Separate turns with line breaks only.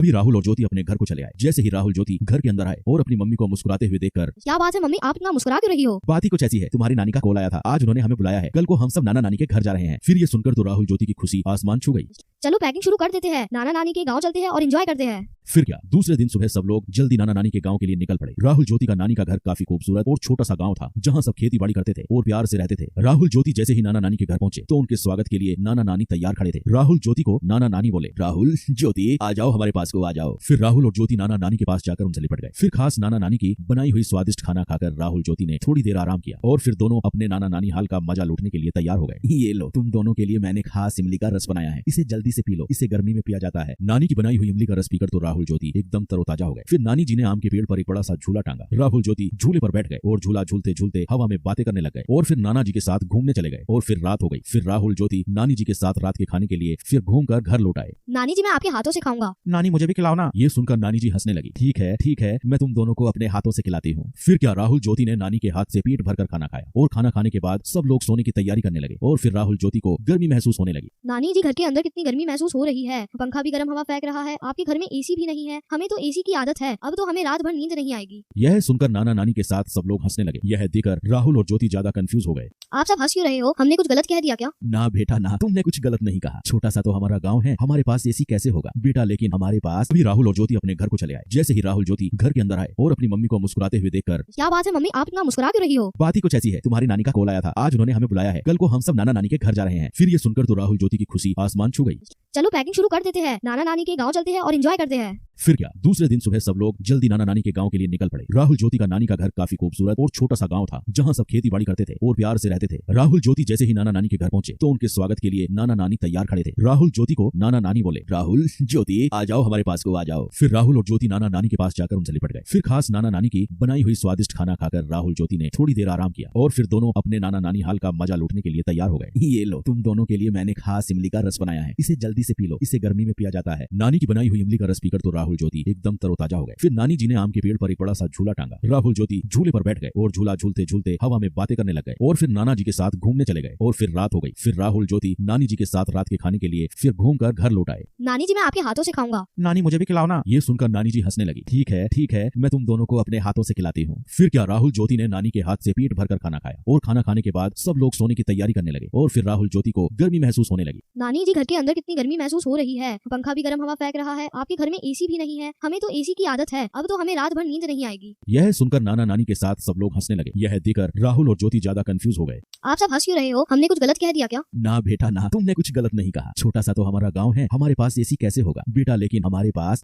अभी राहुल और ज्योति अपने घर को चले आए। जैसे ही राहुल ज्योति घर के अंदर आए और अपनी मम्मी को मुस्कुराते हुए देखकर,
क्या बात है मम्मी, आप इतना मुस्कुरा क्यों रही हो?
बात ही कुछ ऐसी है, तुम्हारी नानी का कॉल आया था, आज उन्होंने हमें बुलाया है, कल को हम सब नाना नानी के घर जा रहे हैं। फिर ये सुनकर तो राहुल ज्योति की खुशी आसमान छू गई।
चलो पैकिंग शुरू कर देते हैं, नाना नानी के गाँव चलते हैं और एंजॉय करते हैं।
फिर क्या, दूसरे दिन सुबह सब लोग जल्दी नाना नानी के गांव के लिए निकल पड़े। राहुल ज्योति का नानी का घर काफी खूबसूरत और छोटा सा गांव था, जहां सब खेती बाड़ी करते थे और प्यार से रहते थे। राहुल ज्योति जैसे ही नाना नानी के घर पहुंचे तो उनके स्वागत के लिए नाना नानी तैयार खड़े थे। राहुल ज्योति को नाना नानी बोले, राहुल ज्योति आ जाओ, हमारे पास को आ जाओ। फिर राहुल और ज्योति नाना नानी के पास जाकर उनसे लिपट गए। फिर खास नाना नानी की बनाई हुई स्वादिष्ट खाना खाकर राहुल ज्योति ने थोड़ी देर आराम किया और फिर दोनों अपने नाना नानी हाल का मजा लूटने के लिए तैयार हो गए। ये लो, तुम दोनों के लिए मैंने खास इमली का रस बनाया है, इसे जल्दी से पी लो, इसे गर्मी में पिया जाता है। नानी की बनाई हुई इमली का रस पीकर तो राहुल ज्योति एकदम तरोताजा हो गए। फिर नानी जी ने आम के पेड़ पर एक बड़ा सा झूला टांगा। राहुल ज्योति झूले पर बैठ गए और झूला झूलते झूलते हवा में बातें करने लग गए और फिर नाना जी के साथ घूमने चले गए और फिर रात हो गई। फिर राहुल ज्योति नानी जी के साथ रात के खाने के लिए फिर घूमकर घर लौट आए।
नानी जी मैं आपके हाथों से खाऊंगा।
नानी मुझे भी खिलाओ ना। ये सुनकर नानी जी हंसने लगी। ठीक है, मैं तुम दोनों को अपने हाथों से खिलाती हूँ। फिर क्या, राहुल ज्योति ने नानी के हाथ से पेट भरकर खाना खाया और खाना खाने के बाद सब लोग सोने की तैयारी करने लगे और फिर राहुल ज्योति को गर्मी महसूस होने लगी।
नानी जी घर के अंदर कितनी गर्मी महसूस हो रही है, पंखा भी गर्म हवा फेंक रहा है, आपके घर में एसी भी नहीं है, हमें तो एसी की आदत है, अब तो हमें रात भर नींद नहीं आएगी।
यह सुनकर नाना नानी के साथ सब लोग हंसने लगे। यह देखकर राहुल और ज्योति ज्यादा कंफ्यूज हो गए।
आप सब हंस क्यों रहे हो, हमने कुछ गलत कह दिया क्या?
ना बेटा ना, तुमने कुछ गलत नहीं कहा, छोटा सा तो हमारा गांव है, हमारे पास एसी कैसे होगा बेटा, लेकिन हमारे पास। अभी राहुल और ज्योति अपने घर को चले आए। जैसे ही राहुल ज्योति घर के अंदर आए और अपनी मम्मी को मुस्कुराते हुए देखकर,
क्या बात है मम्मी, आप इतना मुस्कुरा क्यों रही हो?
बात ही कुछ ऐसी है, तुम्हारी नानी का कॉल आया था, आज उन्होंने हमें बुलाया है, कल को हम सब नाना नानी के घर जा रहे हैं। फिर ये सुनकर तो राहुल ज्योति की खुशी आसमान छू गई।
चलो पैकिंग शुरू कर देते हैं, नाना नानी के गाँव चलते हैं और एंजॉय करते हैं।
फिर क्या, दूसरे दिन सुबह सब लोग जल्दी नाना नानी के गांव के लिए निकल पड़े। राहुल ज्योति का नानी का घर काफी खूबसूरत और छोटा सा गांव था, जहां सब खेती बाड़ी करते थे और प्यार से रहते थे। राहुल ज्योति जैसे ही नाना नानी के घर पहुंचे तो उनके स्वागत के लिए नाना नानी तैयार खड़े थे। राहुल ज्योति को नाना नानी बोले, राहुल ज्योति आ जाओ, हमारे पास को आ जाओ। फिर राहुल और ज्योति नाना नानी के पास जाकर उनसे लिपट गए। फिर खास नाना नानी की बनाई हुई स्वादिष्ट खाना खाकर राहुल ज्योति ने थोड़ी देर आराम किया और फिर दोनों अपने नाना नानी हाल का मजा लूटने के लिए तैयार हो गए। ये लो, तुम दोनों के लिए मैंने खास इमली का रस बनाया है, इसे जल्दी से पी लो, इसे गर्मी में पिया जाता है। नानी की बनाई हुई इमली का रस पीकर तो राहुल ज्योति एकदम तरोताजा हो गए। फिर नानी जी ने आम के पेड़ पर एक बड़ा सा झूला टांगा। राहुल ज्योति झूले पर बैठ गए और झूला झूलते झूलते हवा में बातें करने लग गए और फिर नाना जी के साथ घूमने चले गए और फिर रात हो गई। फिर राहुल ज्योति नानी जी के साथ रात के खाने के लिए फिर घूमकर घर लौट आए।
नानी जी मैं आपके हाथों से खाऊंगा।
नानी मुझे भी खिलाओ ना। ये सुनकर नानी जी हंसने लगी। ठीक है, मैं तुम दोनों को अपने हाथों से खिलाती हूँ। फिर क्या, राहुल ज्योति ने नानी के हाथ से पेट भरकर खाना खाया और खाना खाने के बाद सब लोग सोने की तैयारी करने लगे और फिर राहुल ज्योति को गर्मी महसूस होने लगी।
नानी जी घर के अंदर कितनी गर्मी महसूस हो रही है, पंखा भी गर्म हवा फेंक रहा है, आपके घर में एसी भी नहीं है, हमें तो एसी की आदत है, अब तो हमें रात भर नींद नहीं आएगी।
यह सुनकर नाना नानी के साथ सब लोग हंसने लगे। यह देखकर राहुल और ज्योति ज्यादा कंफ्यूज हो गए।
आप सब हंस क्यों रहे हो, हमने कुछ गलत कह दिया क्या?
ना बेटा ना, तुमने कुछ गलत नहीं कहा, छोटा सा तो हमारा गांव है, हमारे पास एसी कैसे होगा बेटा, लेकिन हमारे पास।